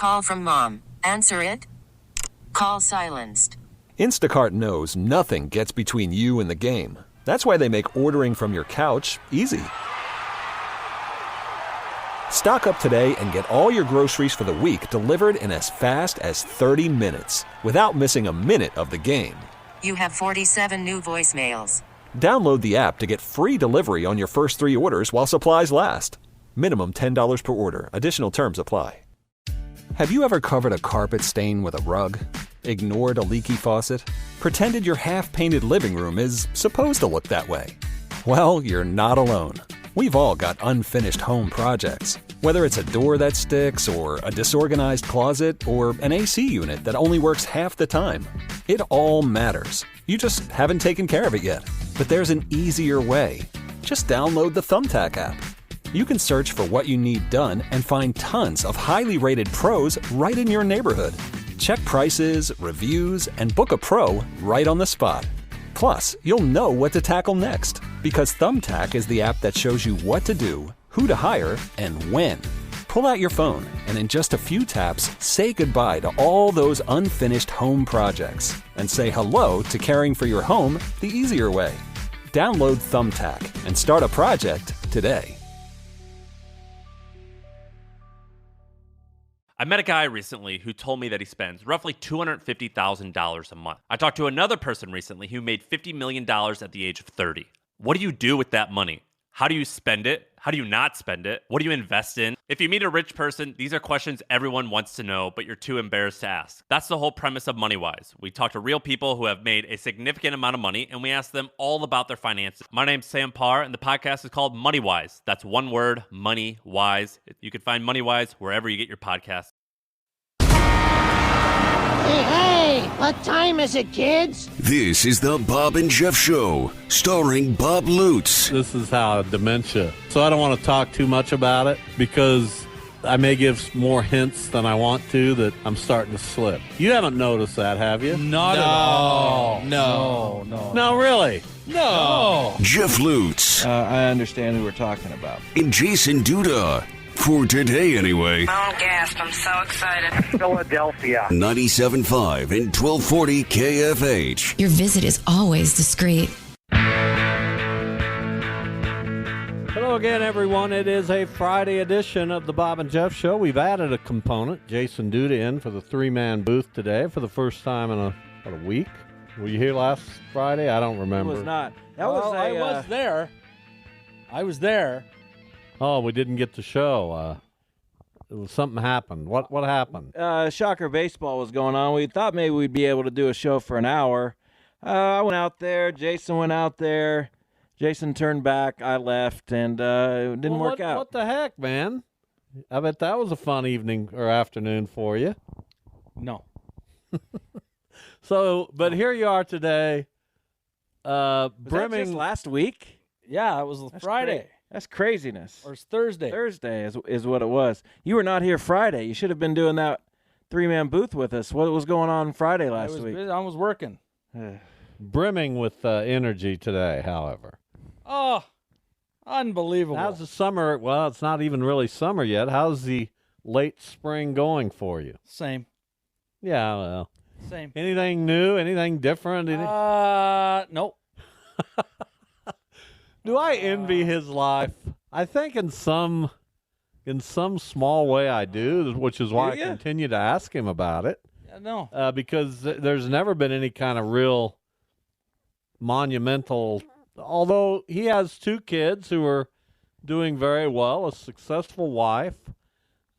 Call from mom. Answer it. Call silenced. Instacart knows nothing gets between you and the game. That's why they make ordering from your couch easy. Stock up today and get all your groceries for the week delivered in as fast as 30 minutes without missing a minute of the game. You have 47 new voicemails. Download the app to get free delivery on your first 3 orders while supplies last. Minimum $10 per order. Additional terms apply. Have you ever covered a carpet stain with a rug? Ignored a leaky faucet? Pretended your half-painted living room is supposed to look that way? Well, you're not alone. We've all got unfinished home projects. Whether it's a door that sticks, or a disorganized closet, or an AC unit that only works half the time. It all matters. You just haven't taken care of it yet. But there's an easier way. Just download the Thumbtack app. You can search for what you need done and find tons of highly rated pros right in your neighborhood. Check prices, reviews, and book a pro right on the spot. Plus, you'll know what to tackle next, because Thumbtack is the app that shows you what to do, who to hire, and when. Pull out your phone and in just a few taps, say goodbye to all those unfinished home projects and say hello to caring for your home the easier way. Download Thumbtack and start a project today. I met a guy recently who told me that he spends roughly $250,000 a month. I talked to another person recently who made $50 million at the age of 30. What do you do with that money? How do you spend it? How do you not spend it? What do you invest in? If you meet a rich person, these are questions everyone wants to know, but you're too embarrassed to ask. That's the whole premise of MoneyWise. We talk to real people who have made a significant amount of money, and we ask them all about their finances. My name's Sam Parr, and the podcast is called MoneyWise. That's one word, MoneyWise. You can find MoneyWise wherever you get your podcasts. Hey, what time is it, kids? This is the Bob and Jeff Show, starring Bob Lutz. This is how dementia. So I don't want to talk too much about it because I may give more hints than I want to that I'm starting to slip. You haven't noticed that, have you? Not at all. No. No, really? No. Jeff Lutz. I understand who we're talking about. And Jason Duda. For today, anyway. I'm gassed. I'm so excited. Philadelphia. 97.5 and 1240 KFH. Your visit is always discreet. Hello again, everyone. It is a Friday edition of the Bob and Jeff Show. We've added a component, Jason Duda, in for the three-man booth today for the first time in a week. Were you here last Friday? I don't remember. It was not. I was there. I was there. Oh, we didn't get to show. Something happened. What happened? Shocker baseball was going on. We thought maybe we'd be able to do a show for an hour. I went out there. Jason went out there. Jason turned back. I left, and it didn't work out. What the heck, man? I bet that was a fun evening or afternoon for you. No. But here you are today. Was brimming. that just last week? Yeah, it was Friday. That's craziness. Or it's Thursday. Thursday is what it was. You were not here Friday. You should have been doing that three-man booth with us. What was going on Friday last week? I was working. Brimming with energy today, however. Oh, unbelievable. How's the summer? Well, it's not even really summer yet. How's the late spring going for you? Same. Yeah, well. Same. Anything new? Anything different? Nope. Do I envy his life? I think in some small way I do, which is why I continue to ask him about it. Yeah, no. Because there's never been any kind of real monumental, although he has 2 kids who are doing very well, a successful wife.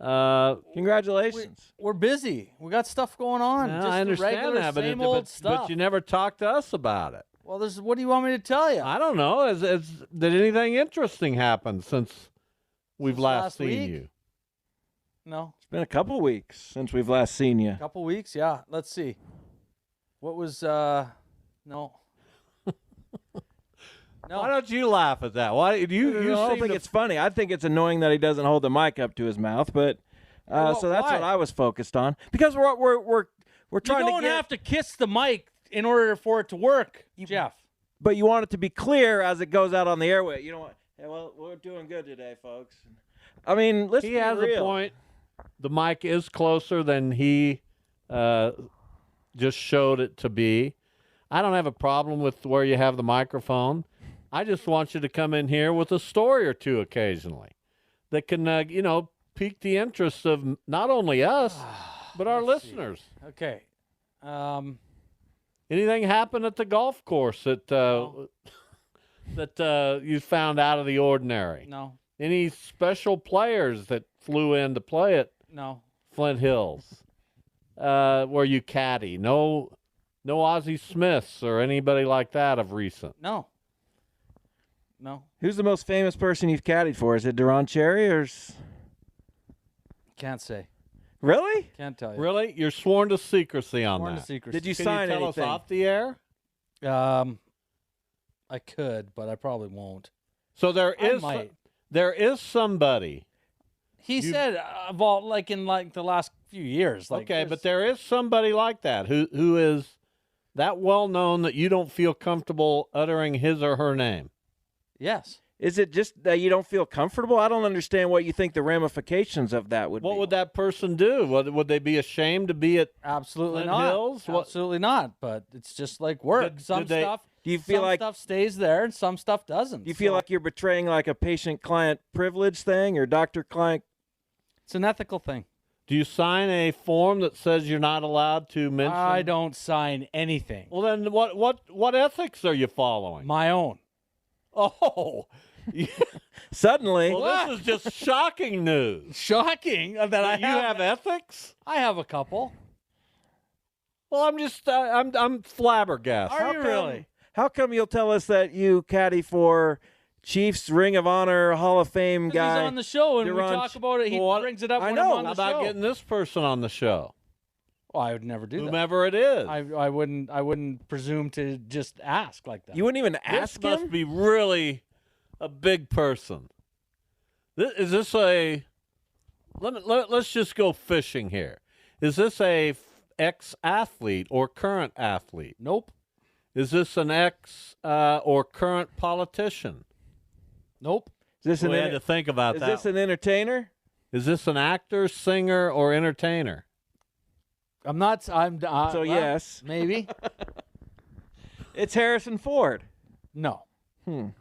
Congratulations. We're busy. We got stuff going on. Yeah, just I understand regular, that, same old stuff. but you never talked to us about it. Well, what do you want me to tell you? I don't know. Did anything interesting happen since we've last seen week? you? No. It's been a couple weeks since we've last seen you. A couple weeks, yeah. Let's see. What was no. No. Why don't you laugh at that? Why do you? I don't think it's funny. I think it's annoying that he doesn't hold the mic up to his mouth. But so that's why? what I was focused on because we're trying to. You don't have to kiss the mic in order for it to work, Jeff. But you want it to be clear as it goes out on the airway. You know what? Hey, well, we're doing good today, folks. I mean, let's He be has real. a point. the mic is closer than he just showed it to be. I don't have a problem with where you have the microphone. I just want you to come in here with a story or two occasionally that can, pique the interest of not only us, but our listeners. See. Okay. Anything happen at the golf course that you found out of the ordinary? No. Any special players that flew in to play at Flint Hills where you caddy? No Ozzie Smiths or anybody like that of recent? No. Who's the most famous person you've caddied for? Is it Duron Cherry or? Can't say. Really? Can't tell you. Really? You're sworn to secrecy on Sworn that. to secrecy. Did you Can sign you tell anything? us off the air? I could, but I probably won't. So there might. is somebody. He said in the last few years. Okay, but there is somebody like that who is that well known that you don't feel comfortable uttering his or her name. Yes. Is it just that you don't feel comfortable? I don't understand what you think the ramifications of that would be. What would that person do? Would they be ashamed to be at Absolutely Flint not. Hills? Absolutely not. But it's just like work. Some stuff. Do you feel like stuff stays there and some stuff doesn't? Do you feel like you're betraying like a patient-client privilege thing or doctor-client? It's an ethical thing. Do you sign a form that says you're not allowed to mention? I don't sign anything. Well, then what ethics are you following? My own. Oh. Suddenly. Well, this is just shocking news. Shocking that You have ethics? I have a couple. Well, I'm just I'm flabbergasted. Are you really? How come you'll tell us that you caddy for Chiefs Ring of Honor Hall of Fame guy? He's on the show and we Duron talk about it. He brings it up I when know. I'm on the How about show. getting this person on the show? Well, I would never do that. Whomever it is. I wouldn't presume to just ask like that. You wouldn't even ask This must him? be really a big person. Is this a? Let's just go fishing here. Is this a ex-athlete or current athlete? Nope. Is this an ex or current politician? Nope. Is this We had to think about that. Is this an entertainer? Is this an actor, singer, or entertainer? I'm not. So yes. Maybe. It's Harrison Ford. No. No,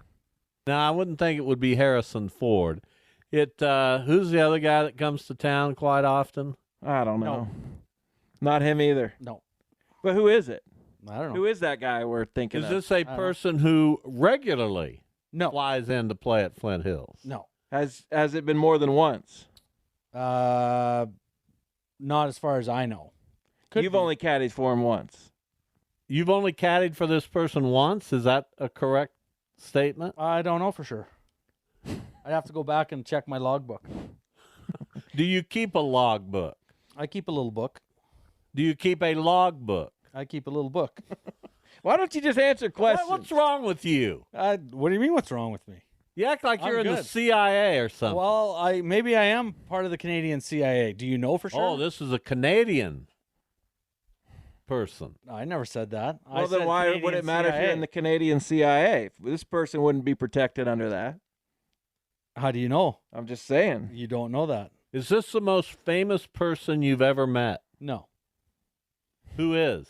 I wouldn't think it would be Harrison Ford. Who's the other guy that comes to town quite often? I don't know. No. Not him either. No. But who is it? I don't know. Who is that guy we're thinking Is of? this a person who regularly No. flies in to play at Flint Hills? No. Has it been more than once? Not as far as I know. You've only caddied for him once. You've only caddied for this person once? Is that a correct statement? I don't know for sure. I'd have to go back and check my logbook. Do you keep a logbook? I keep a little book. Do you keep a logbook? I keep a little book. Why don't you just answer questions? What's wrong with you? What do you mean? What's wrong with me? You act like you're I'm in the good. CIA or something. Well, maybe I am part of the Canadian CIA. Do you know for sure? Oh, this is a Canadian person. I never said that. Well, then why would it matter if you're in the Canadian CIA? This person wouldn't be protected under that. How do you know? I'm just saying. You don't know that. Is this the most famous person you've ever met? No. Who is?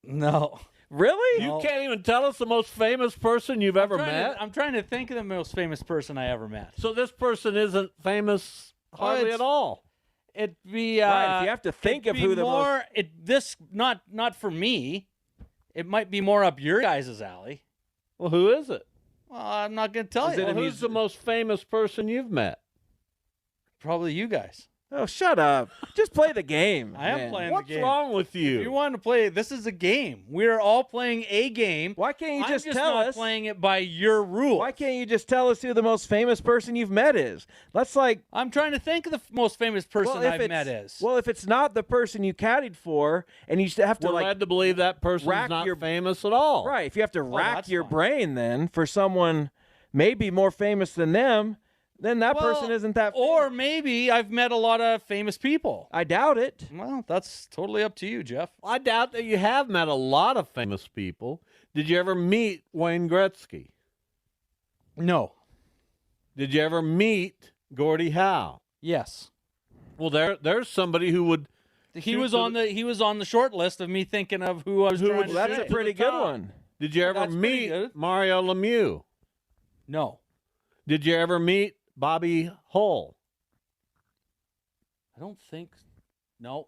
No. Really? You can't even tell us the most famous person you've ever met? I'm trying to think of the most famous person I ever met. So this person isn't famous hardly it's- at all. It'd be Right, if you have to think it'd of be who the more. Not for me. It might be more up your guys' alley. Well, who is it? Well, I'm not going to tell Is you. it a Well, who's the most famous person you've met? Probably you guys. Oh, shut up. Just play the game. I am man. playing What's the game. wrong with you? If you want to play, this is a game. We're all playing a game. Why can't you I'm just just tell not us? playing it by your rules. Why can't you just tell us who the most famous person you've met is? That's like I'm trying to think of the most famous person if I've it's- met is. Well, if it's not the person you caddied for, and you have to We're like led to believe that person's rack not your- famous at all. right, if you have to rack that's your fine. brain then for someone maybe more famous than them, then that person isn't that. Or famous. maybe I've met a lot of famous people. I doubt it. Well, that's totally up to you, Jeff. I doubt that you have met a lot of famous people. Did you ever meet Wayne Gretzky? No. Did you ever meet Gordie Howe? Yes. Well, there's somebody who would. He was on the short list of me thinking of who I was trying to That's shoot. a pretty good one. Did you ever That's pretty meet good. Mario Lemieux? No. Did you ever meet Bobby Hull? I don't think. No.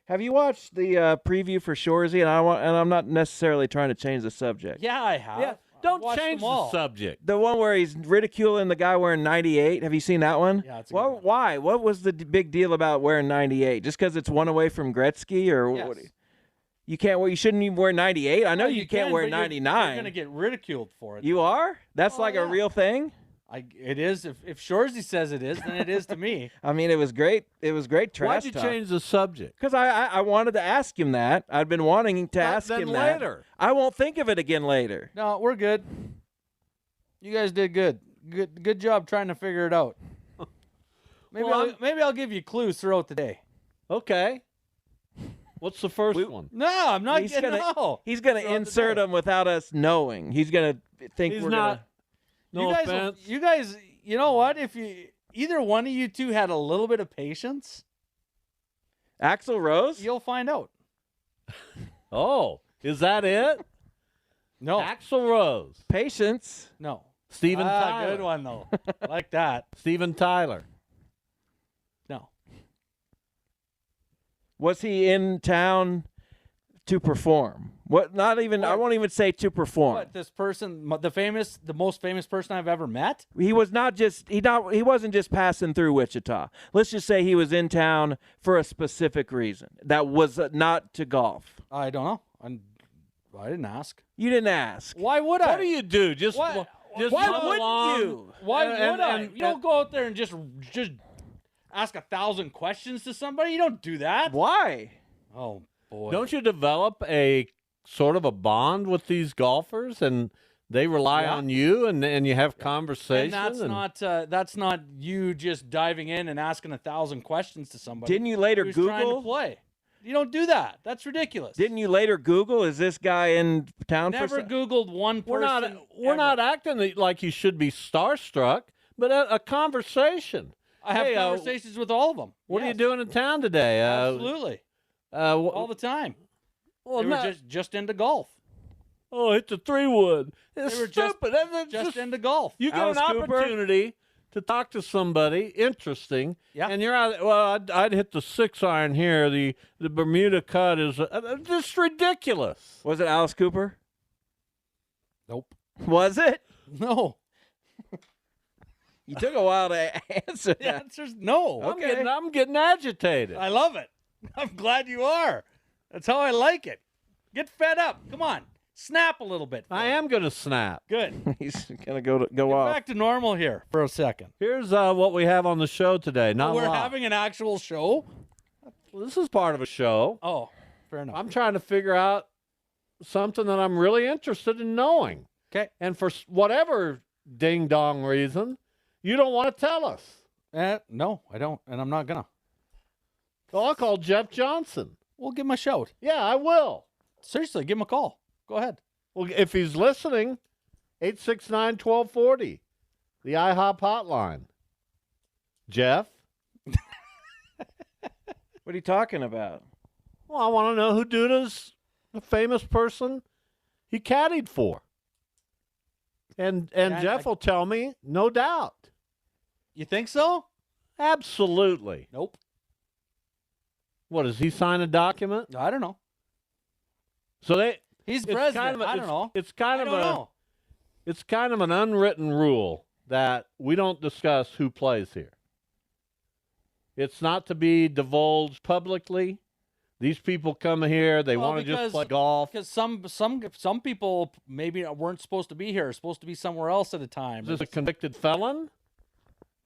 Have you watched the preview for Shoresy? And I'm not necessarily trying to change the subject. Yeah, I have. Yeah. Don't Watched change them the all. subject. The one where he's ridiculing the guy wearing 98. Have you seen that one? Yeah, it's a good one. Why? What was the big deal about wearing 98? Just because it's one away from Gretzky, or Yes. what? You can't. You shouldn't even wear 98. I know No, you can't can, wear but you're 99. going to get ridiculed for it. You are? That's Oh, like yeah. a real thing. It is. If Shoresy says it is, then it is to me. I mean, it was great. It was great trash Why'd you talk. change the subject? Because I wanted to ask him that. I'd been wanting to ask then him that. later. I won't think of it again later. No, we're good. You guys did good. Good job trying to figure it out. Maybe I'll give you clues throughout the day. Okay. What's the first one? No, I'm not He's getting gonna he's gonna Throughout the insert day. them without us knowing. He's gonna think He's we're not. No you guys, offense. you guys, you know what? If either one of you two had a little bit of patience, gonna. Axl Rose. you'll find out. Oh, is that it? No, Axl Rose, Patience. no. Steven Tyler. Good one though. Like that. Steven Tyler. No. Was he in town to perform? What? Not even. I What? won't even say to perform. What, this person, the most famous person I've ever met? He was not just. He wasn't just passing through Wichita. Let's just say he was in town for a specific reason. That was not to golf. I don't know. I didn't ask. You didn't ask. Why would I? What do you do? Just Why- Why come wouldn't along? you? Why And- would I? and- You don't go out there and just ask 1,000 questions to somebody. You don't do that. Why? Oh boy. Don't you develop a sort of a bond with these golfers, and they rely Yeah. on you, and you have conversation? And that's not you just diving in and asking 1,000 questions to somebody. Didn't you later who's trying to Google? play? You don't do that. That's ridiculous. Didn't you later Google? Is this guy in town Never for? Googled one person. we're ever. not acting like you should be starstruck, but a conversation. I have Hey, conversations with all of them. What are you Yes, doing in town today? Absolutely. All the time. well, They were no- just into golf. oh, it's a 3-wood. It's They were just- stupid. That's Just into golf. You get Alice an Cooper? opportunity to talk to somebody interesting, Yeah. and you're out. Well, I'd hit the 6-iron here. The Bermuda cut is just ridiculous. Was it Alice Cooper? Nope. Was it? No. You took a while to answer The that. answer's no. I'm getting agitated. I love it. I'm glad you are. That's how I like it. Get fed up. Come on. Snap a little bit. I am going to snap. Good. He's gonna go Get off. back to normal here for a second. Here's what we have on the show today. Not We're a lot. having an actual show. Well, this is part of a show. Oh, fair enough. I'm trying to figure out something that I'm really interested in knowing. Okay. And for whatever ding-dong reason, you don't want to tell us. No, I don't, and I'm not gonna. So I'll call Jeff Johnson. We'll give him a shout. Yeah, I will. Seriously, give him a call. Go ahead. Well, if he's listening, 869-1240, the IHOP hotline. Jeff? What are you talking about? Well, I want to know who Duda's the famous person he caddied for. And Yeah, Jeff will tell me, no doubt. You think so? Absolutely. Nope. What, does he sign a document? I don't know. So He's it's president. kind of a- I don't know. It's kind I of don't know. It's kind of an unwritten rule that we don't discuss who plays here. It's not to be divulged publicly. These people come here, they Well, want to just because- play golf. Because some people maybe weren't supposed to be here, supposed to be somewhere else at a time. Is this a convicted felon?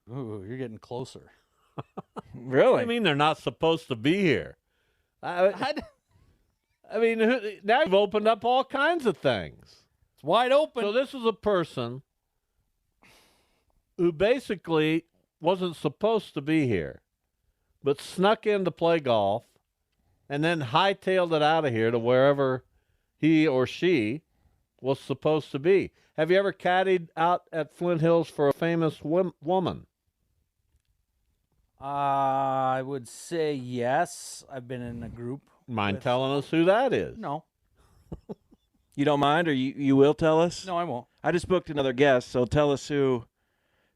Ooh, you're getting closer. Really? I mean, they're not supposed to be here. I mean, now you've opened up all kinds of things. It's wide open. So this is a person who basically wasn't supposed to be here, but snuck in to play golf and then hightailed it out of here to wherever he or she was supposed to be. Have you ever caddied out at Flint Hills for a famous woman? I would say yes. I've been in a group. Mind telling us who that is? No. You don't mind, or you will tell us? No, I won't. I just booked another guest, so tell us who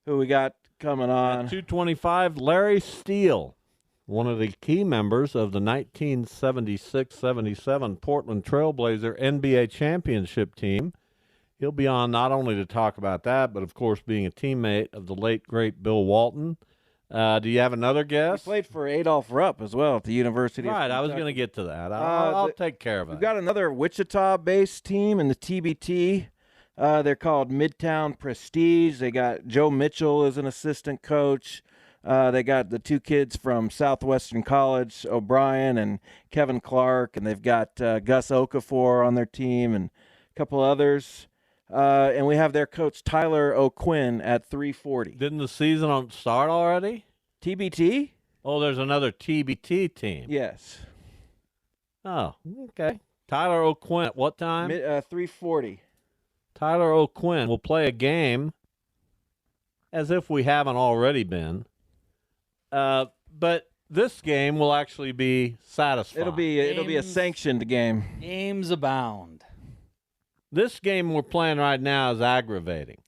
we got coming on. At 225, Larry Steele, one of the key members of the 1976-77 Portland Trailblazer NBA Championship team. He'll be on not only to talk about that, but, of course, being a teammate of the late, great Bill Walton. Do you have another guess? He played for Adolph Rupp as well at the University of Right, I was Kentucky. going to get to that. I'll take care of it. We've got another Wichita-based team in the TBT. They're called Midtown Prestige. They got Joe Mitchell as an assistant coach. They got the two kids from Southwestern College, O'Brien and Kevin Clark, and they've got Gus Okafor on their team and a couple others. And we have their coach, Tyler O'Quinn, at 340. Didn't the season start already? TBT? Oh, there's another TBT team. Yes. Oh, okay. Tyler O'Quinn at what time? 340. Tyler O'Quinn will play a game as if we haven't already been. But this game will actually be satisfying. It'll be a sanctioned game. Games abound. This game we're playing right now is aggravating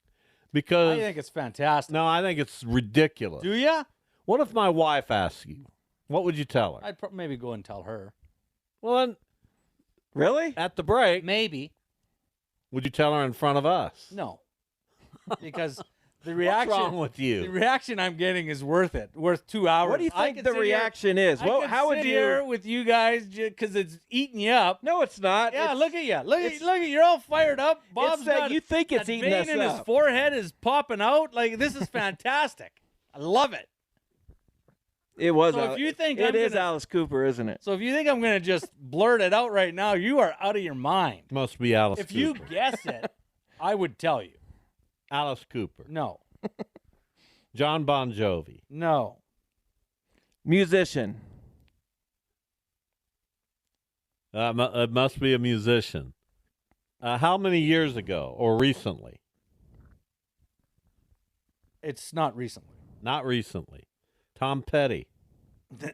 because I think it's fantastic. No, I think it's ridiculous. Do ya? What if my wife asks you? What would you tell her? I'd maybe go and tell her. Well, then, really? At the break, maybe. Would you tell her in front of us? No, because the reaction. What's wrong with you? The reaction I'm getting is worth it. Worth 2 hours. What do you think the reaction is? How would you here with you guys because it's eating you up? No, it's not. Yeah, look at you. Look at you're all fired up. Bob's got you think it's that eating vein us in his up. forehead is popping out. Like this is fantastic. I love it. It was. So if you think it is Alice Cooper, isn't it? So if you think I'm going to just blurt it out right now, you are out of your mind. Must be Alice If Cooper. you guess it, I would tell you. Alice Cooper. No. John Bon Jovi. No. Musician. It must be a musician. How many years ago or recently? It's not recently. Not recently. Tom Petty.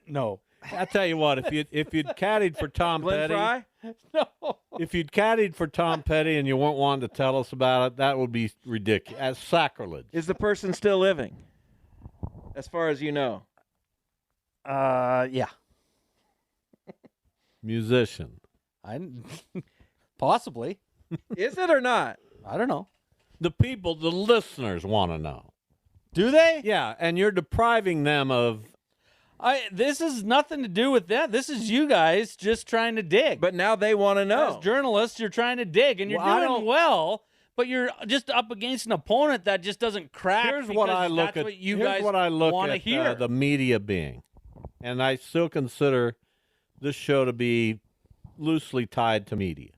No. I tell you what, if you'd caddied for Tom Glenn Petty, Fry? No. If you'd caddied for Tom Petty and you weren't wanting to tell us about it, that would be ridiculous. As sacrilege. Is the person still living? As far as you know. Yeah. Musician. Possibly. Is it or not? I don't know. The listeners want to know. Do they? Yeah, and you're depriving them of. This has nothing to do with that. This is you guys just trying to dig. But now they want to know. As journalists, you're trying to dig, and you're doing well, but you're just up against an opponent that just doesn't crack. Here's what I look at. What you here's guys what I look want to at hear. the media being, and I still consider this show to be loosely tied to media.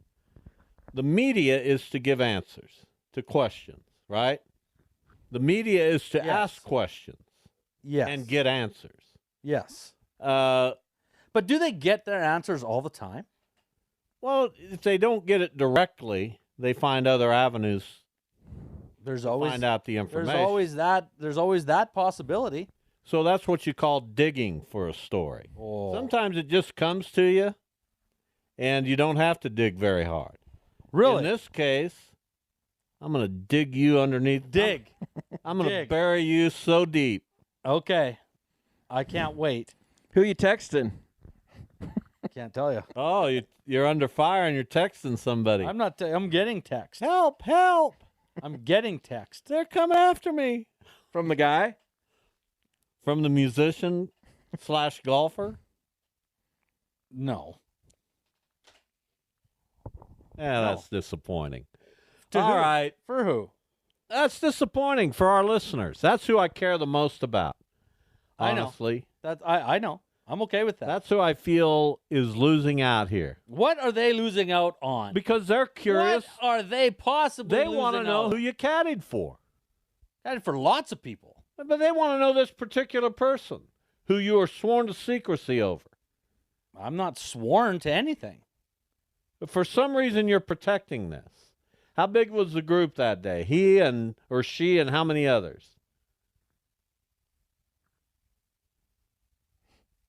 The media is to give answers to questions, right? The media is to ask questions and get answers. Yes. But do they get their answers all the time? Well, if they don't get it directly, they find other avenues. There's always find out the information. There's always that possibility. So that's what you call digging for a story. Oh. Sometimes it just comes to you, and you don't have to dig very hard. Really? In this case, I'm going to dig you underneath. Dig. I'm going to bury you so deep. Okay. I can't wait. Who you texting? Can't tell you. Oh, you're under fire and you're texting somebody. I'm not. I'm getting text. Help! Help! I'm getting text. They're coming after me. From the guy? From the musician / golfer? No. Yeah, that's disappointing. To All who? right. For who? That's disappointing for our listeners. That's who I care the most about. Honestly. I know. I'm okay with that. That's who I feel is losing out here. What are they losing out on? Because they're curious. What are they possibly They want to know who you caddied for. Caddied for lots of people. But they want to know this particular person who you are sworn to secrecy over. I'm not sworn to anything. But for some reason, you're protecting this. How big was the group that day? He or she and how many others?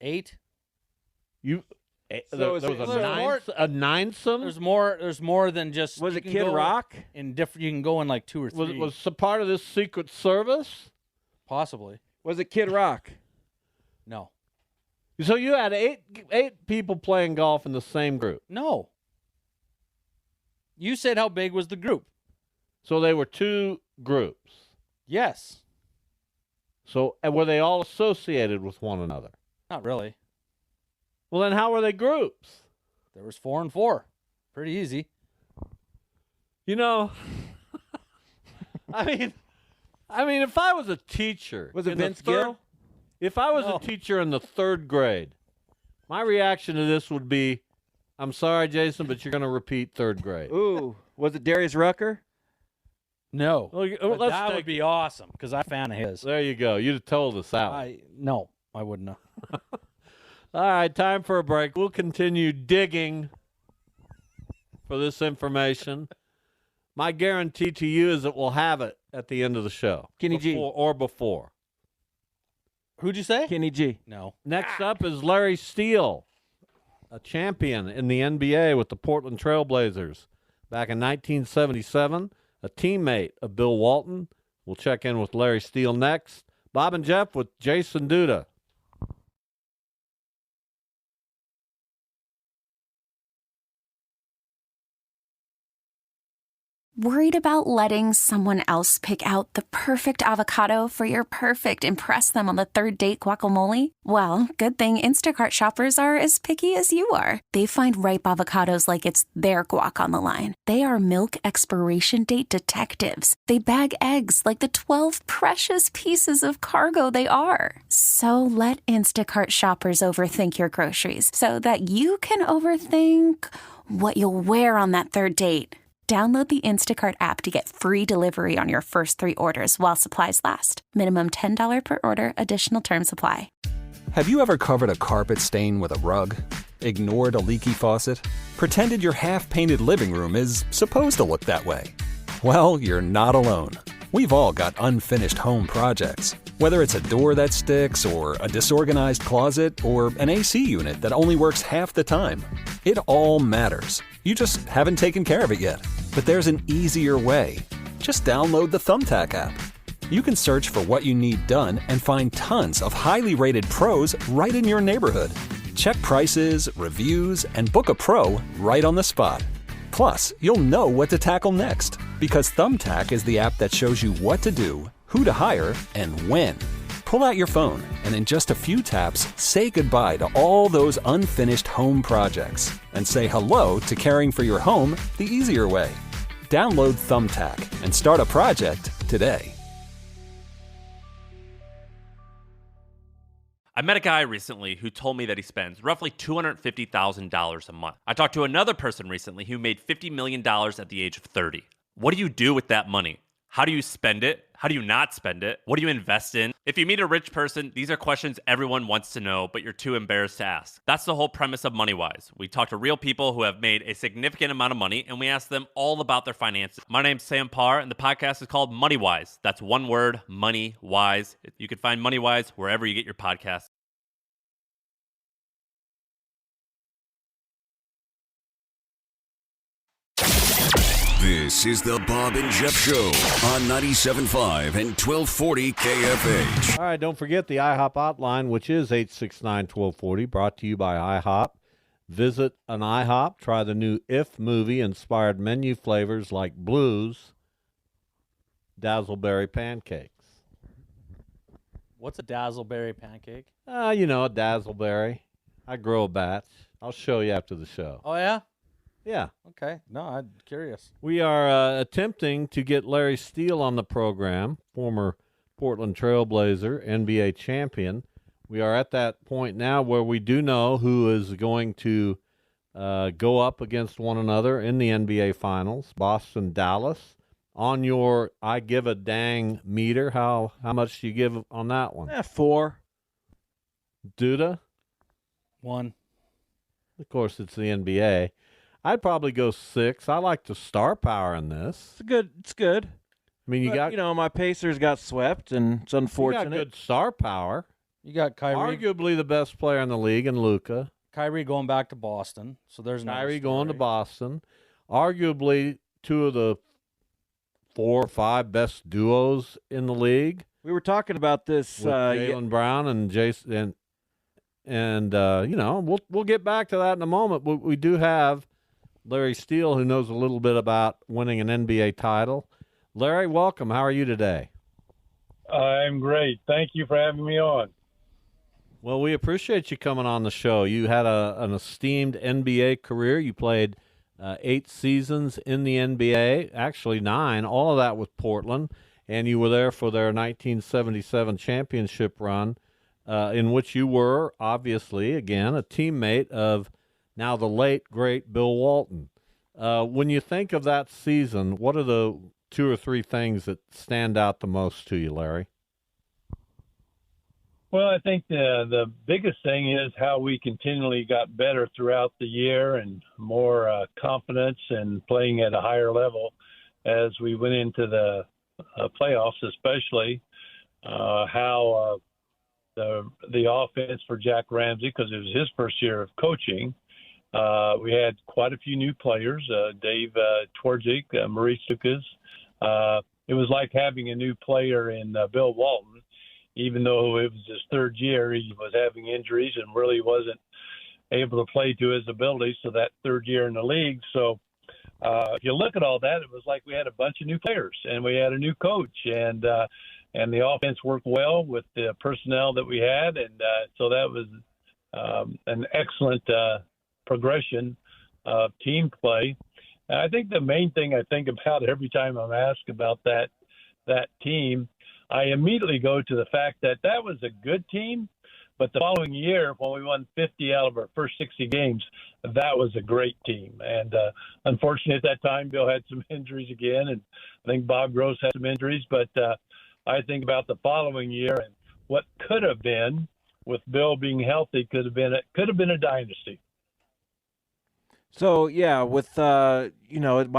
8? There was a ninthsome. There's more than just. Was it Kid Rock? In different, you can go in like 2 or 3. Was a part of this Secret Service? Possibly. Was it Kid Rock? No. So you had eight people playing golf in the same group? No. You said how big was the group? So they were 2 groups. Yes. So were they all associated with one another? Not really. Well, then how were they groups? There was 4 and 4. Pretty easy. You know, I mean, if I was a teacher, was it Vince Gill? If I was a teacher in the 3rd grade, my reaction to this would be, "I'm sorry, Jason, but you're going to repeat 3rd grade." Ooh, was it Darius Rucker? No. Well, that would be awesome because I'm a fan of his. There you go. You'd have told us that. No, I wouldn't have. All right, time for a break. We'll continue digging for this information. My guarantee to you is that we'll have it at the end of the show. Kenny G. Or before. Who'd you say? Kenny G. No. Next up is Larry Steele, a champion in the NBA with the Portland Trailblazers back in 1977, a teammate of Bill Walton. We'll check in with Larry Steele next. Bob and Jeff with Jason Duda. Worried about letting someone else pick out the perfect avocado for your perfect impress them on the 3rd date guacamole? Well, good thing Instacart shoppers are as picky as you are. They find ripe avocados like it's their guac on the line. They are milk expiration date detectives. They bag eggs like the 12 precious pieces of cargo they are. So let Instacart shoppers overthink your groceries so that you can overthink what you'll wear on that 3rd date. Download the Instacart app to get free delivery on your first 3 orders while supplies last. Minimum $10 per order. Additional terms apply. Have you ever covered a carpet stain with a rug? Ignored a leaky faucet? Pretended your half-painted living room is supposed to look that way? Well, you're not alone. We've all got unfinished home projects. Whether it's a door that sticks, or a disorganized closet, or an AC unit that only works half the time. It all matters. You just haven't taken care of it yet. But there's an easier way. Just download the Thumbtack app. You can search for what you need done and find tons of highly rated pros right in your neighborhood. Check prices, reviews, and book a pro right on the spot. Plus, you'll know what to tackle next, because Thumbtack is the app that shows you what to do, who to hire, and when. Pull out your phone and in just a few taps, say goodbye to all those unfinished home projects and say hello to caring for your home the easier way. Download Thumbtack and start a project today. I met a guy recently who told me that he spends roughly $250,000 a month. I talked to another person recently who made $50 million at the age of 30. What do you do with that money? How do you spend it? How do you not spend it? What do you invest in? If you meet a rich person, these are questions everyone wants to know, but you're too embarrassed to ask. That's the whole premise of MoneyWise. We talk to real people who have made a significant amount of money, and we ask them all about their finances. My name's Sam Parr, and the podcast is called MoneyWise. That's one word, MoneyWise. You can find MoneyWise wherever you get your podcasts. This is the Bob and Jeff Show on 97.5 and 1240 KFH. All right, don't forget the IHOP hotline, which is 869-1240, brought to you by IHOP. Visit an IHOP, try the new If movie-inspired menu flavors like Blues, Dazzleberry pancakes. What's a Dazzleberry pancake? A Dazzleberry. I grow a batch. I'll show you after the show. Oh, yeah? Yeah. Okay. No, I'm curious. We are attempting to get Larry Steele on the program, former Portland Trailblazer, NBA champion. We are at that point now where we do know who is going to go up against one another in the NBA Finals, Boston, Dallas. On your I give a dang meter, how much do you give on that one? 4. Duda? 1. Of course, it's the NBA. I'd probably go 6. I like the star power in this. It's good. I mean, you got my Pacers got swept, and it's unfortunate. You got good star power. You got Kyrie. Arguably the best player in the league, and Luka. Kyrie going back to Boston. So there's Kyrie going to Boston. Arguably two of the 4 or 5 best duos in the league. We were talking about this. With Jaylen Brown and Jason, and we'll get back to that in a moment. But we do have Larry Steele, who knows a little bit about winning an NBA title. Larry, welcome. How are you today? I'm great. Thank you for having me on. Well, we appreciate you coming on the show. You had an esteemed NBA career. You played 8 seasons in the NBA, actually 9, all of that with Portland, and you were there for their 1977 championship run, in which you were, obviously, again, a teammate of now the late, great Bill Walton. When you think of that season, what are the 2 or 3 things that stand out the most to you, Larry? Well, I think the biggest thing is how we continually got better throughout the year and more confidence and playing at a higher level as we went into the playoffs, especially how the offense for Jack Ramsey, because it was his first year of coaching. We had quite a few new players, Dave Twardzik, Maurice Lucas. It was like having a new player in Bill Walton. Even though it was his 3rd year, he was having injuries and really wasn't able to play to his ability. So that 3rd year in the league. So if you look at all that, it was like we had a bunch of new players and we had a new coach, and the offense worked well with the personnel that we had. And so that was an excellent progression of team play. And I think the main thing I think about every time I'm asked about that team, I immediately go to the fact that was a good team, but the following year when we won 50 out of our first 60 games, that was a great team. And unfortunately at that time, Bill had some injuries again, and I think Bob Gross had some injuries. But I think about the following year and what could have been with Bill being healthy could have been a dynasty. So, yeah, with, by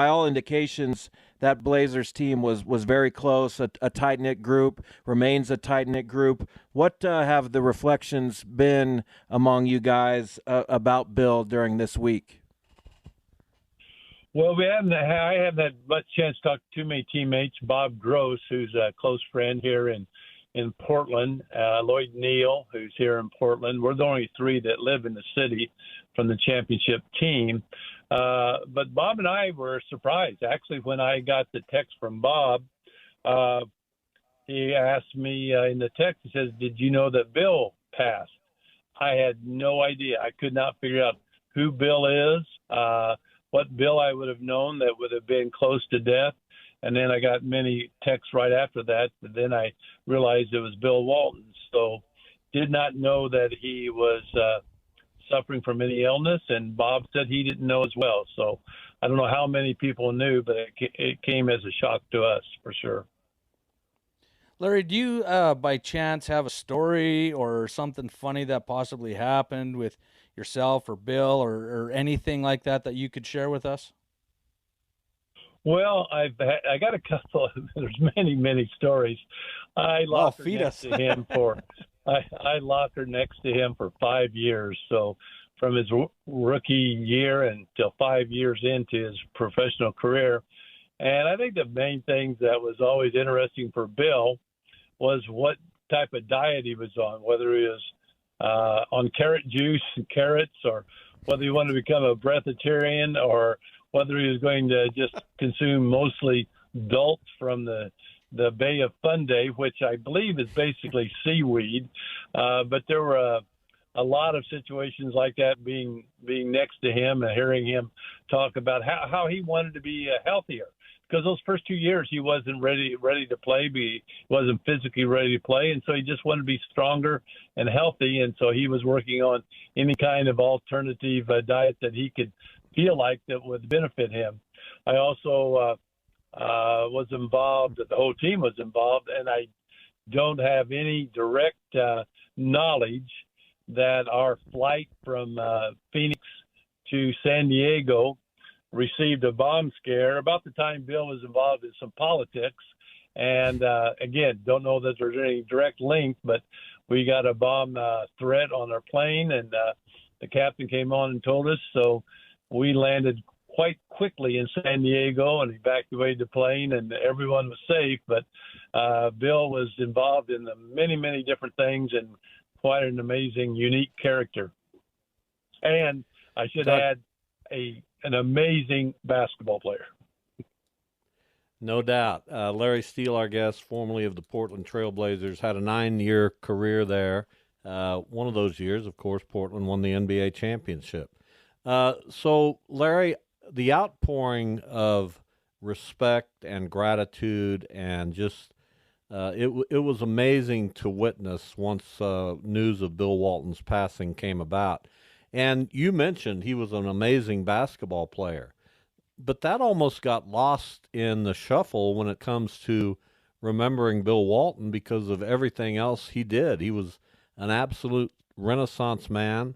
all indications, that Blazers team was very close, a tight-knit group, remains a tight-knit group. What have the reflections been among you guys about Bill during this week? Well, I haven't had much chance to talk to too many teammates. Bob Gross, who's a close friend here in Portland, Lloyd Neal, who's here in Portland. We're the only 3 that live in the city from the championship team. But Bob and I were surprised. Actually, when I got the text from Bob, he asked me in the text, he says, "Did you know that Bill passed?" I had no idea. I could not figure out who Bill is, what Bill I would have known that would have been close to death. And then I got many texts right after that. But then I realized it was Bill Walton. So did not know that he was suffering from any illness. And Bob said he didn't know as well. So I don't know how many people knew, but it came as a shock to us for sure. Larry, do you by chance have a story or something funny that possibly happened with yourself or Bill or anything like that you could share with us? Well, I got a couple. There's many stories. I locked next to him for I lockered next to him for 5 years. So from his rookie year until 5 years into his professional career. And I think the main thing that was always interesting for Bill was what type of diet he was on, whether he was on carrot juice and carrots, or whether he wanted to become a breatharian, or whether he was going to just consume mostly dulse from the Bay of Fundy, which I believe is basically seaweed. But there were a lot of situations like that being next to him and hearing him talk about how he wanted to be healthier. Because those first 2 years he wasn't ready to play. He wasn't physically ready to play, and so he just wanted to be stronger and healthy. And so he was working on any kind of alternative diet that he could feel like that would benefit him. I also was involved. The whole team was involved, and I don't have any direct knowledge that our flight from Phoenix to San Diego received a bomb scare about the time Bill was involved in some politics. And again, don't know that there's any direct link, but we got a bomb threat on our plane, and the captain came on and told us. So we landed quite quickly in San Diego and evacuated the plane, and everyone was safe. But Bill was involved in the many, many different things, and quite an amazing, unique character. And I should add, an amazing basketball player. No doubt. Larry Steele, our guest, formerly of the Portland Trailblazers, had a 9-year career there. One of those years, of course, Portland won the NBA championship. So, Larry, the outpouring of respect and gratitude and just it was amazing to witness once news of Bill Walton's passing came about. And you mentioned he was an amazing basketball player. But that almost got lost in the shuffle when it comes to remembering Bill Walton because of everything else he did. He was an absolute Renaissance man.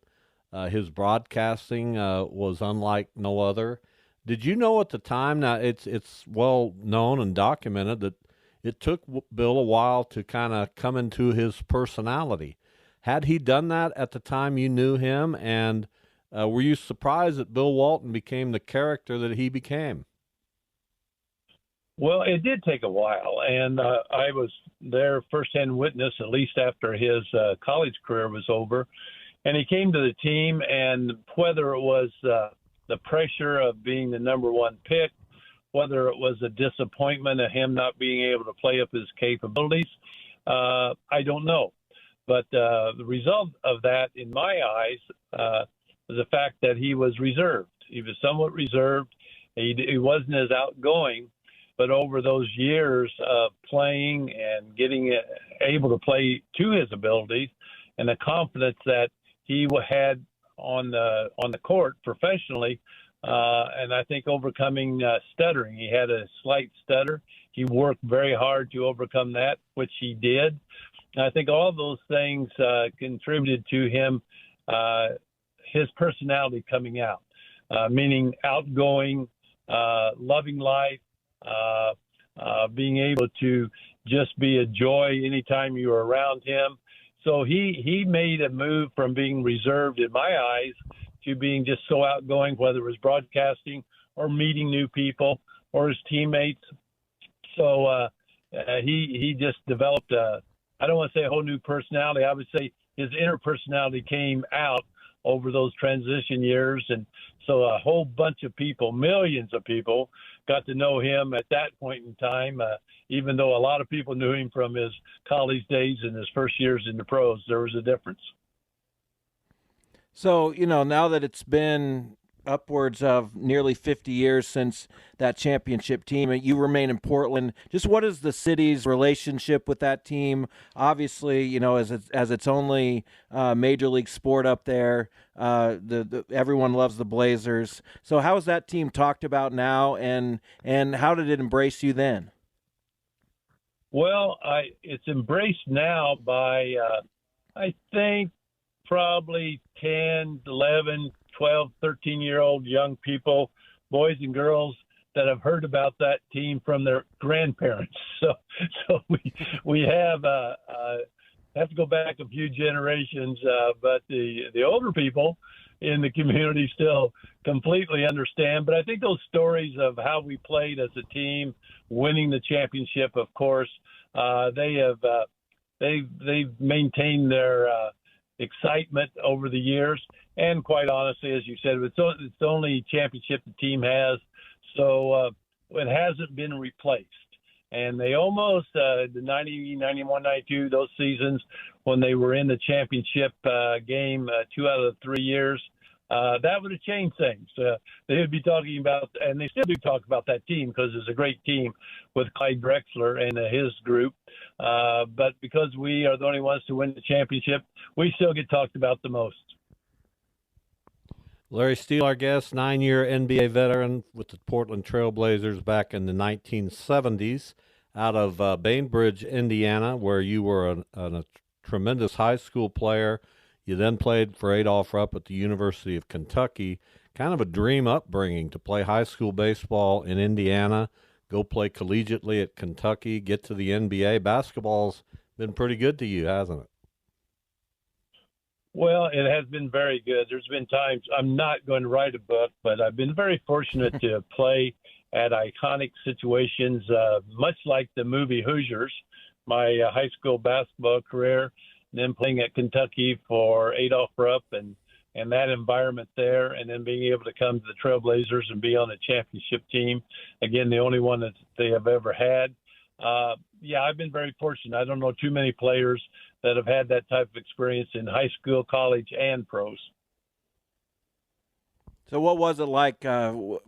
His broadcasting was unlike no other. Did you know at the time, now it's well known and documented, that it took Bill a while to kind of come into his personality. Had he done that at the time you knew him, and were you surprised that Bill Walton became the character that he became? Well, it did take a while, and I was there firsthand witness, at least after his college career was over. And he came to the team, and whether it was the pressure of being the number one pick, whether it was a disappointment of him not being able to play up his capabilities, I don't know. But the result of that, in my eyes, was the fact that he was reserved. He was somewhat reserved. He wasn't as outgoing. But over those years of playing and getting able to play to his abilities and the confidence that he had on the court professionally, and I think overcoming stuttering. He had a slight stutter. He worked very hard to overcome that, which he did. And I think all those things contributed to him, his personality coming out, meaning outgoing, loving life, being able to just be a joy anytime you were around him. So he made a move from being reserved, in my eyes, to being just so outgoing, whether it was broadcasting or meeting new people or his teammates. So he just developed I don't want to say a whole new personality. I would say his inner personality came out over those transition years. And so a whole bunch of people, millions of people, got to know him at that point in time, even though a lot of people knew him from his college days and his first years in the pros. There was a difference. So, now that it's been upwards of nearly 50 years since that championship team, you remain in Portland. Just what is the city's relationship with that team? Obviously, as its only major league sport up there, everyone loves the Blazers. So how is that team talked about now, and how did it embrace you then? Well, it's embraced now by, I think, probably 10, 11, 12, 13-year-old young people, boys and girls, that have heard about that team from their grandparents. So we have to go back a few generations, but the older people in the community still completely understand. But I think those stories of how we played as a team, winning the championship, of course, they've maintained their excitement over the years. And quite honestly, as you said, it's the only championship the team has, so it hasn't been replaced. And they almost, the 90, 91, 92, those seasons when they were in the championship game 2 out of the 3 years, that would have changed things. They would be talking about, and they still do talk about that team because it's a great team with Clyde Drexler and his group. But because we are the only ones to win the championship, we still get talked about the most. Larry Steele, our guest, 9-year NBA veteran with the Portland Trailblazers back in the 1970s, out of Bainbridge, Indiana, where you were a tremendous high school player. You then played for Adolph Rupp at the University of Kentucky. Kind of a dream upbringing to play high school baseball in Indiana, go play collegiately at Kentucky, get to the NBA. Basketball's been pretty good to you, hasn't it? Well, it has been very good. There's been times I'm not going to write a book, but I've been very fortunate to play at iconic situations, much like the movie Hoosiers, my high school basketball career, and then playing at Kentucky for Adolph Rupp and that environment there, and then being able to come to the Trailblazers and be on a championship team. Again, the only one that they have ever had. Yeah, I've been very fortunate. I don't know too many players that have had that type of experience in high school, college, and pros. So what was it like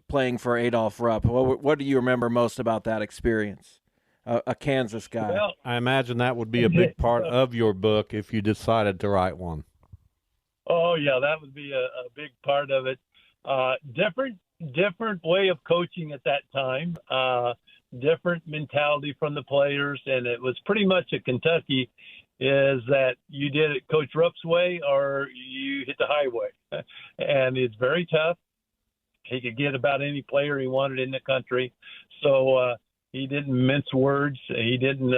playing for Adolph Rupp? What do you remember most about that experience? A Kansas guy. Well, I imagine that would be a big part of your book if you decided to write one. Oh, yeah, that would be a big part of it. Different way of coaching at that time, different mentality from the players, and it was pretty much at Kentucky is that you did it Coach Rupp's way or you hit the highway. And it's very tough. He could get about any player he wanted in the country. So he didn't mince words. He didn't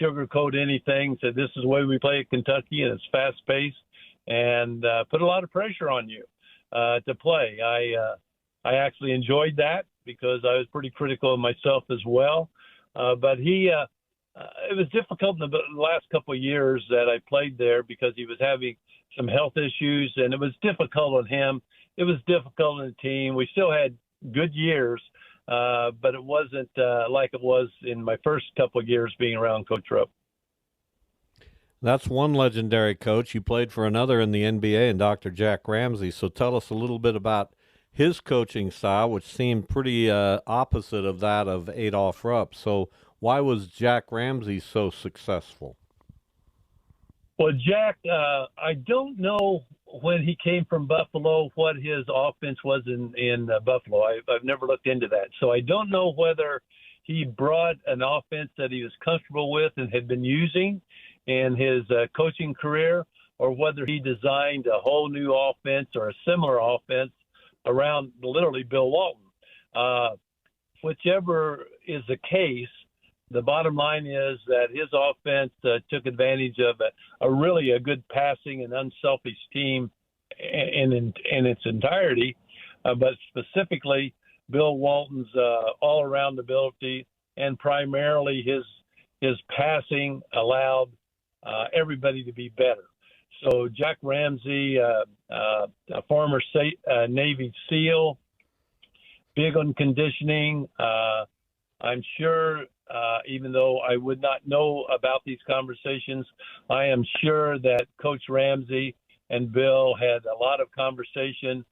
sugarcoat anything. Said, this is the way we play at Kentucky, and it's fast-paced, and put a lot of pressure on you to play. I actually enjoyed that because I was pretty critical of myself as well. But it was difficult in the last couple of years that I played there because he was having some health issues, and it was difficult on him. It was difficult on the team. We still had good years, but it wasn't like it was in my first couple of years being around Coach Rupp. That's one legendary coach. You played for another in the NBA, and Dr. Jack Ramsey. So tell us a little bit about his coaching style, which seemed pretty opposite of that of Adolph Rupp. So why was Jack Ramsey so successful? Well, Jack, I don't know when he came from Buffalo what his offense was in Buffalo. I've never looked into that. So I don't know whether he brought an offense that he was comfortable with and had been using in his coaching career, or whether he designed a whole new offense or a similar offense around literally Bill Walton. Whichever is the case, the bottom line is that his offense took advantage of a really good passing and unselfish team in its entirety, but specifically Bill Walton's all-around ability and primarily his passing allowed everybody to be better. So Jack Ramsey, a former Navy SEAL, big on conditioning. I'm sure, even though I would not know about these conversations, I am sure that Coach Ramsey and Bill had a lot of conversation.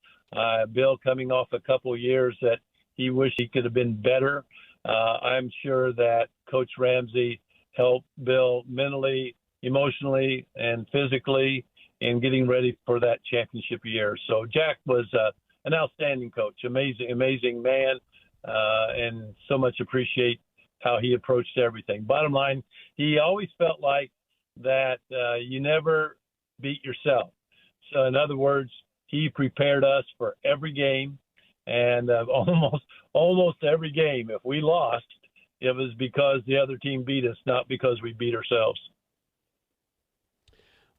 Bill coming off a couple of years that he wished he could have been better. I'm sure that Coach Ramsey helped Bill mentally, emotionally, and physically in getting ready for that championship year. So Jack was an outstanding coach, amazing man, and so much appreciate how he approached everything. Bottom line, he always felt like that you never beat yourself. So in other words, he prepared us for every game, and almost every game. If we lost, it was because the other team beat us, not because we beat ourselves.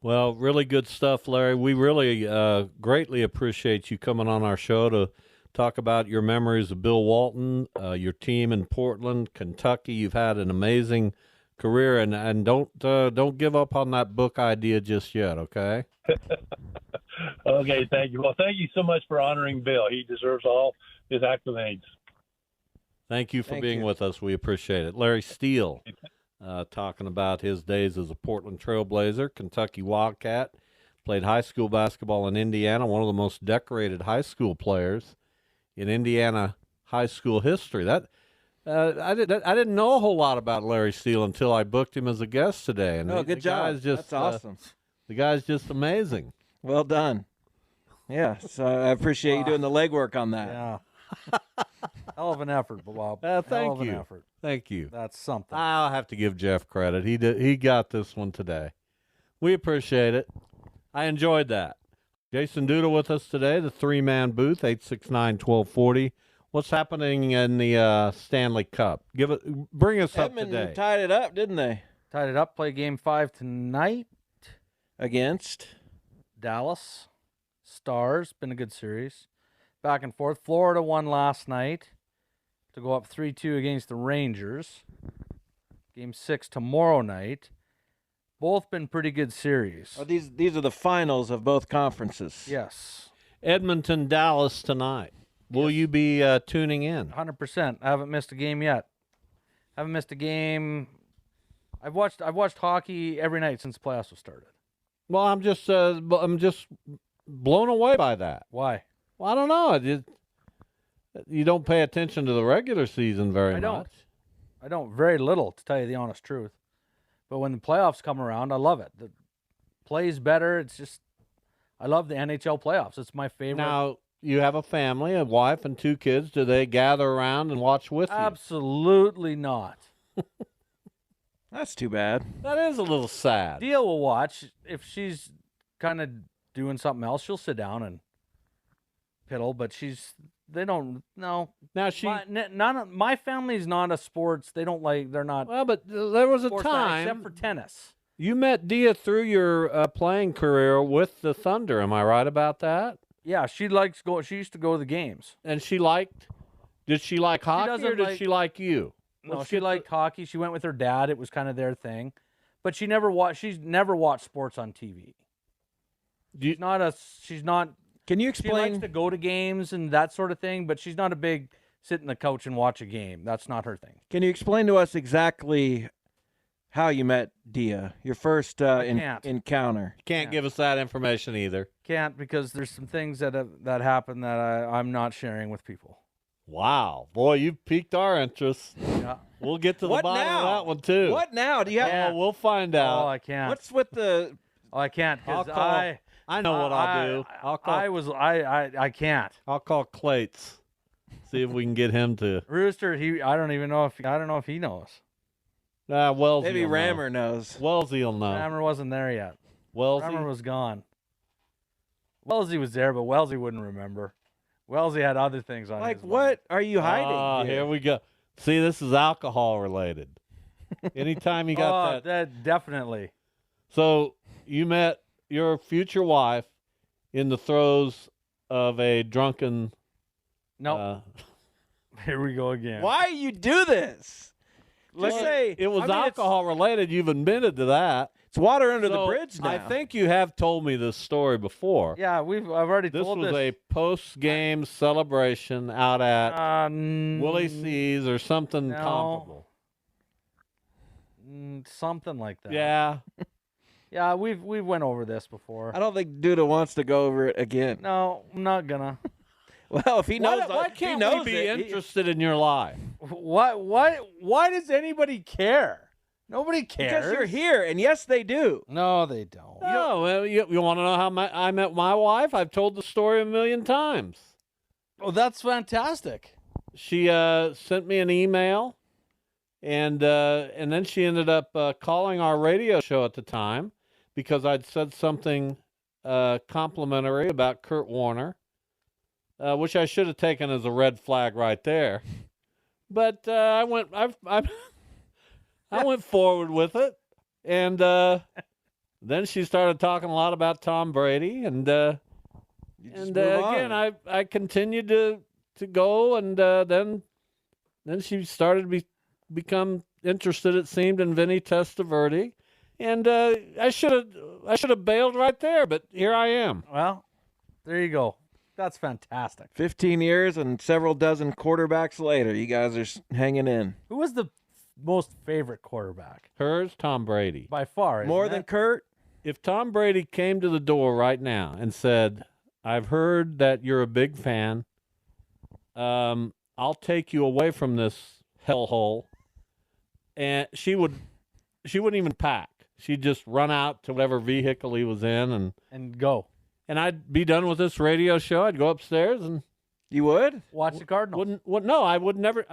Well, really good stuff, Larry. We really greatly appreciate you coming on our show to talk about your memories of Bill Walton, your team in Portland, Kentucky. You've had an amazing career, and don't give up on that book idea just yet, okay? Okay, thank you. Well, thank you so much for honoring Bill. He deserves all his accolades. Thank you for being with us. We appreciate it. Larry Steele, talking about his days as a Portland Trailblazer, Kentucky Wildcat, played high school basketball in Indiana, one of the most decorated high school players in Indiana high school history. That I didn't know a whole lot about Larry Steele until I booked him as a guest today. And good job. That's awesome. The guy's just amazing. Well done. Yeah, so I appreciate you doing the legwork on that. Yeah. Hell of an effort, Bob. Thank Hell of you. an effort. Thank you. That's something. I'll have to give Jeff credit. He got this one today. We appreciate it. I enjoyed that. Jason Duda with us today, the three-man booth, 869-1240. What's happening in the Stanley Cup? Bring us up to date. Tied it up, didn't they? Tied it up. Play game 5 tonight. Against? Dallas Stars, been a good series. Back and forth. Florida won last night to go up 3-2 against the Rangers. Game 6 tomorrow night. Both been pretty good series. Oh, these are the finals of both conferences. Yes. Edmonton, Dallas tonight. Will you be tuning in? 100%. I haven't missed a game yet. Haven't missed a game. I've watched hockey every night since the playoffs have started. Well, I'm just blown away by that. Why? Well, I don't know. You don't pay attention to the regular season very much. I don't. Very little, to tell you the honest truth. But when the playoffs come around, I love it. The play's better. It's just, I love the NHL playoffs. It's my favorite. Now, you have a family, a wife, and 2 kids. Do they gather around and watch with you? Absolutely not. That's too bad. That is a little sad. Dia will watch. If she's kind of doing something else, she'll sit down and piddle, but they don't, no. Now my family's not a sports, they're not. Well, but there was a time. Except for tennis. You met Dia through your playing career with the Thunder. Am I right about that? Yeah, she used to go to the games. And did she like hockey or did she like you? No, she liked hockey. She went with her dad. It was kind of their thing. But she's never watched sports on TV. She's not. Can you explain? She likes to go to games and that sort of thing, but she's not a big sit in the couch and watch a game. That's not her thing. Can you explain to us exactly how you met Dia, your first encounter? Can't give us that information either. Can't, because there's some things that happen that I'm not sharing with people. Wow, boy, you've piqued our interest. Yeah. We'll get to the bottom of that one too. What now? Do you have? We'll find out. Oh, I can't. What's with the? Oh, I can't. I know what I'll do. I can't. I'll call Clates. See if we can get him to. Rooster, I don't know if he knows. Wellesley. Maybe Rammer knows. Wellesley will know. Rammer wasn't there yet. Wellesley? Rammer was gone. Wellesley was there, but Wellesley wouldn't remember. Wellesley had other things on his mind. What are you hiding? Here we go. See, this is alcohol related. Anytime you got that definitely. So you met your future wife in the throes of a drunken. No. Here we go again. Why you do this? Let's say it was alcohol related. You've admitted to that. It's water under the bridge now. I think you have told me this story before. Yeah, I've already told this. This was a post-game celebration out at Willie C's or something comparable. Something like that. Yeah. Yeah, we've went over this before. I don't think Duda wants to go over it again. No, I'm not gonna. Well, if he knows, why can't we be interested in your life? Why does anybody care? Nobody cares. Because you're here, and yes, they do. No, they don't. No, you want to know how I met my wife? I've told the story 1,000,000 times. Oh, that's fantastic. She sent me an email, and then she ended up calling our radio show at the time because I'd said something complimentary about Kurt Warner, which I should have taken as a red flag right there. But I went forward with it, and then she started talking a lot about Tom Brady, and again I continued to go, and then she started to become interested, it seemed, in Vinny Testaverde, and I should have bailed right there, but here I am. Well, there you go. That's fantastic. 15 years and several dozen quarterbacks later, you guys are hanging in. Who was the most favorite quarterback? Hers, Tom Brady. By far. More than Kurt? If Tom Brady came to the door right now and said, I've heard that you're a big fan, I'll take you away from this hellhole, and she wouldn't even pack. She'd just run out to whatever vehicle he was in and go. And I'd be done with this radio show. I'd go upstairs and... You would? Watch the Cardinals. No, I would never.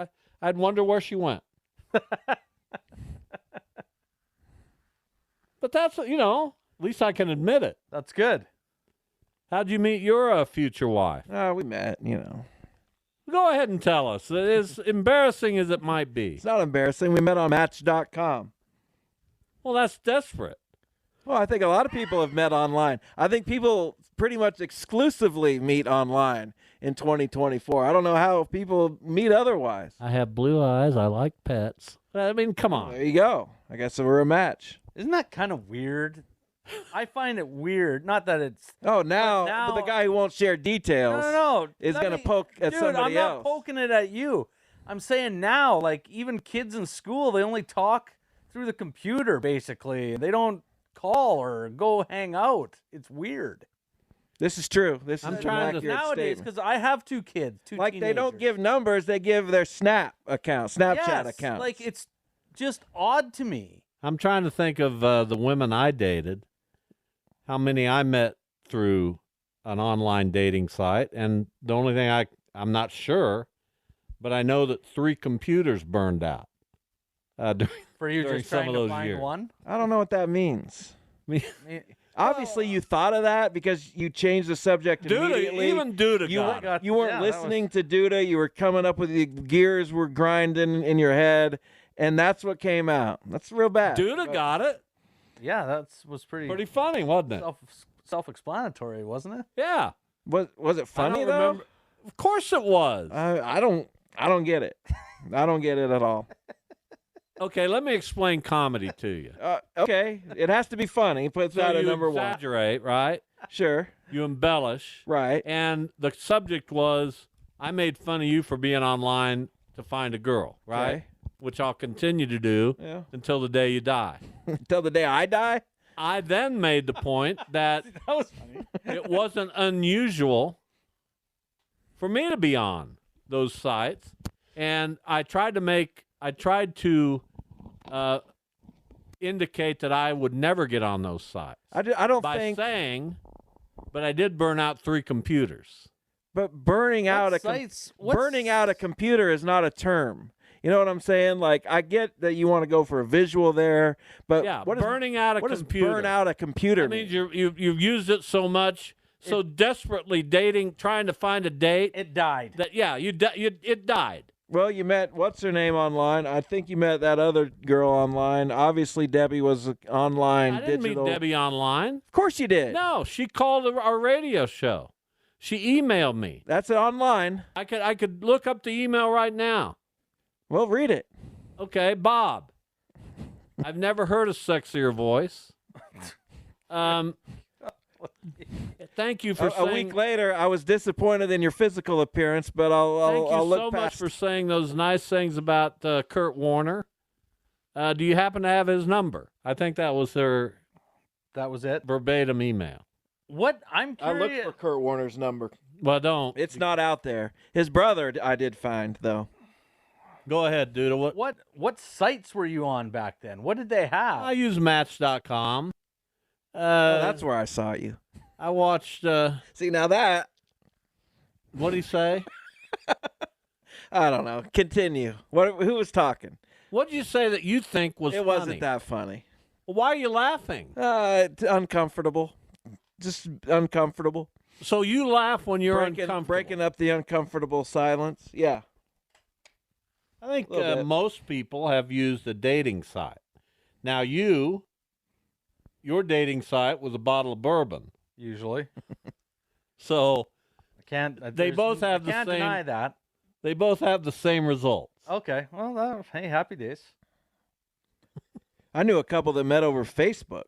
I'd wonder where she went. But that's, at least I can admit it. That's good. How'd you meet your future wife? We met, Go ahead and tell us. As embarrassing as it might be. It's not embarrassing. We met on Match.com. Well, that's desperate. Well, I think a lot of people have met online. I think people pretty much exclusively meet online in 2024. I don't know how people meet otherwise. I have blue eyes. I like pets. I mean, come on. There you go. I guess we're a match. Isn't that kind of weird? I find it weird. Not that it's. Oh, now but the guy who won't share details No. is going to poke at Dude, somebody else. I'm not poking it at you. I'm saying now, like, even kids in school, they only talk through the computer, basically. They don't call or go hang out. It's weird. This is true. I'm trying to nowadays, because I have two kids, two like teenagers. they don't give numbers, they give their Snapchat Yes, account. like, it's just odd to me. I'm trying to think of the women I dated, how many I met through an online dating site, and the only thing I'm not sure, but I know that 3 computers burned out. For you during just some trying of to those find years. one? I don't know what that means. Obviously, you thought of that because you changed the subject immediately. Even Duda you weren't listening to Duda. You were coming up with the gears were grinding in your head, and that's what came out. That's real bad. Duda got it. Yeah, that was pretty funny, wasn't it? Self-explanatory, wasn't it? Yeah. Was it funny I don't though? remember. Of course it was. I don't get it. I don't get it at all. Okay, let me explain comedy to you. Okay, it has to be funny. Puts out a number one. You exaggerate, right? Sure. You embellish. Right. And the subject was, I made fun of you for being online to find a girl, right? Okay. Which I'll continue to do until the day you die. Until the day I die? I then made the point that, that was funny. It wasn't unusual for me to be on those sites. And I tried to indicate that I would never get on those sites. I don't by think. saying, but I did burn out 3 computers. But burning out a computer is not a term. You know what I'm saying? Like, I get that you want to go for a visual there, but burning out a computer. What does burn out a computer mean? You've used it so much, so desperately trying to find a date. It died. It died. Well, you met what's her name online? I think you met that other girl online. Obviously, Debbie was online. I didn't meet Debbie online. Of course you did. No, she called our radio show. She emailed me. That's online. I could look up the email right now. Well, read it. Okay, Bob. I've never heard a sexier voice. Thank you for saying. A week later, I was disappointed in your physical appearance, but I'll look so past. much for saying those nice things about Kurt Warner. Do you happen to have his number? I think that was their. That was it. Verbatim email. What I'm curious. I looked for Kurt Warner's number. Well, don't. It's not out there. His brother, I did find though. Go ahead, dude. What sites were you on back then? What did they have? I use Match.com. That's where I saw you. I watched. See, now that. What'd he say? I don't know. Continue. Who was talking? What'd you say that you think was funny? It wasn't that funny. Well, why are you laughing? Uncomfortable. Just uncomfortable. So you laugh when you're uncomfortable. Breaking up the uncomfortable silence. Yeah. I think most people have used a dating site. Now your dating site was a bottle of bourbon. Usually. So they both have the same. Can't deny that. They both have the same results. Okay. Well, hey, happy days. I knew a couple that met over Facebook.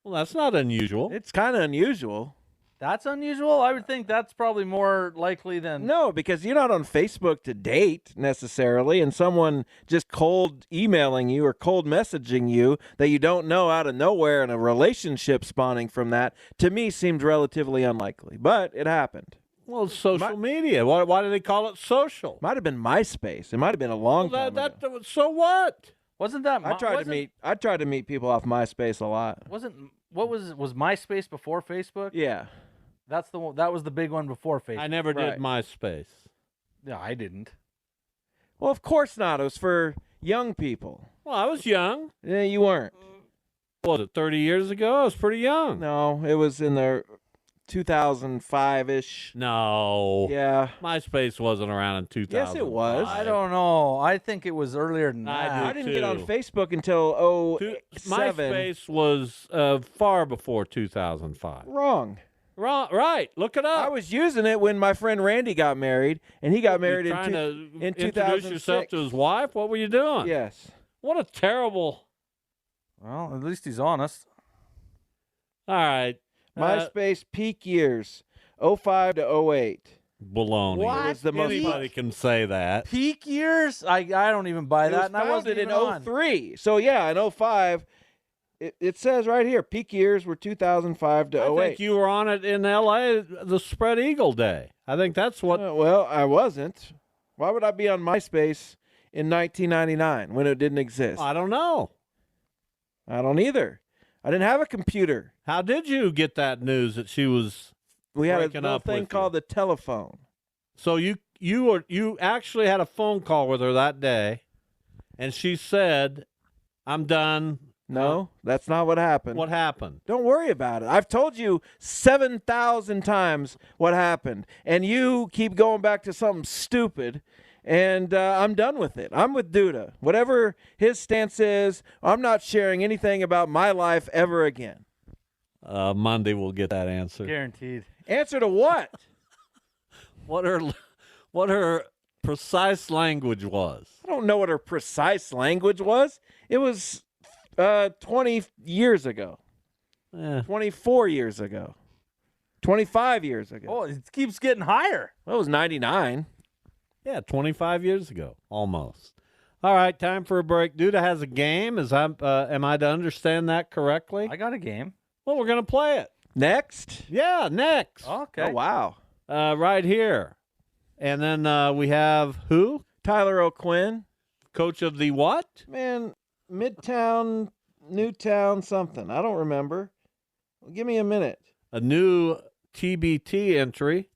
Well, that's not unusual. It's kind of unusual. That's unusual? I would think that's probably more likely than... No, because you're not on Facebook to date, necessarily, and someone just cold emailing you or cold messaging you that you don't know out of nowhere and a relationship spawning from that, to me, seemed relatively unlikely. But it happened. Well, it's social media. Why do they call it social? Might have been MySpace. It might have been a long time ago. So what? Wasn't that... I tried to meet people off MySpace a lot. Was MySpace before Facebook? Yeah. That was the big one before Facebook. I never did MySpace. Yeah, I didn't. Well, of course not. It was for young people. Well, I was young. Yeah, you weren't. What was it, 30 years ago? I was pretty young. No, it was in the 2005-ish. No. Yeah. MySpace wasn't around in 2000. Yes, it was. I don't know. I think it was earlier than that. I I do didn't get on too. Facebook until 07. MySpace was far before 2005. Wrong. Right. Look it up. I was using it when my friend Randy got married, and he got married trying to in introduce 2006. yourself to his wife? What were you doing? Yes. What a terrible. Well, at least he's honest. All right. MySpace peak years, 05 to 08. Baloney. What? It was the most Anybody can say that. Peak years? I don't even buy It that. was And I wasn't founded in even on. 03. So, yeah, in 05, it says right here, peak years were 2005 to 08. I think you were on it in L.A. the Spread Eagle Day. I think that's what. Well, I wasn't. Why would I be on MySpace in 1999 when it didn't exist? I don't know. I don't either. I didn't have a computer. How did you get that news that she was? We had a breaking little up thing with called the telephone. So you actually had a phone call with her that day, and she said, "I'm done." No, that's not what happened. What happened? Don't worry about it. I've told you 7,000 times what happened, and you keep going back to something stupid, and I'm done with it. I'm with Duda. Whatever his stance is, I'm not sharing anything about my life ever again. Monday we'll get that answer. Guaranteed. Answer to what? What her precise language was. I don't know what her precise language was. It was 20 years ago. 24 years ago. 25 years ago. Oh, it keeps getting higher. That was 99. Yeah, 25 years ago, almost. All right, time for a break. Duda has a game. Am I to understand that correctly? I got a game. Well, we're going to play it. Next? Yeah, next. Okay. Oh, wow. Right here. And then we have who? Tyler O'Quinn. Coach of the what? Man, Midtown, Newtown, something. I don't remember. Give me a minute. A new TBT entry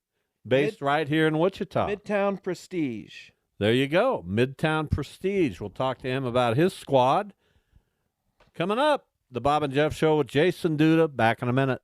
based right here in Wichita. Midtown Prestige. There you go. Midtown Prestige. We'll talk to him about his squad. Coming up, the Bob and Jeff Show with Jason Duda. Back in a minute.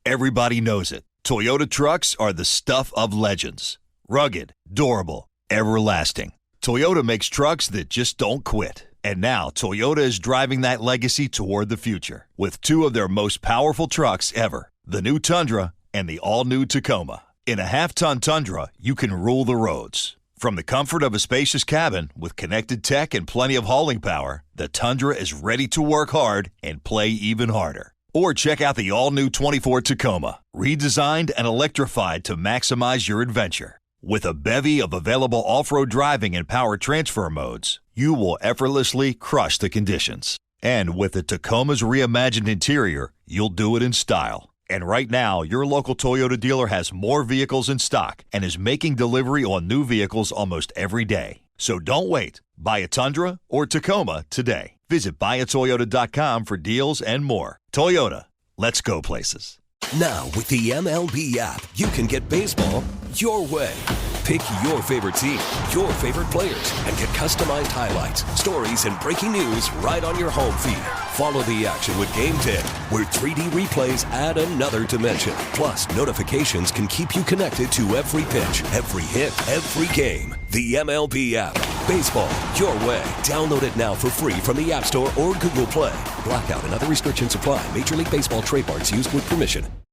Everybody knows it. Toyota trucks are the stuff of legends. Rugged, durable, everlasting. Toyota makes trucks that just don't quit. And now Toyota is driving that legacy toward the future with two of their most powerful trucks ever, the new Tundra and the all-new Tacoma. In a half-ton Tundra, you can rule the roads. From the comfort of a spacious cabin with connected tech and plenty of hauling power, the Tundra is ready to work hard and play even harder. Or check out the all-new 24 Tacoma, redesigned and electrified to maximize your adventure. With a bevy of available off-road driving and power transfer modes, you will effortlessly crush the conditions. And with the Tacoma's reimagined interior, you'll do it in style. And right now, your local Toyota dealer has more vehicles in stock and is making delivery on new vehicles almost every day. So don't wait. Buy a Tundra or Tacoma today. Visit buyatoyota.com for deals and more. Toyota, let's go places. Now, with the MLB app, you can get baseball your way. Pick your favorite team, your favorite players, and get customized highlights, stories, and breaking news right on your home feed. Follow the action with Game 10, where 3D replays add another dimension. Plus, notifications can keep you connected to every pitch, every hit, every game. The MLB app. Baseball your way. Download it now for free from the App Store or Google Play. Blackout and other restrictions apply. Major League Baseball trademarks used with permission.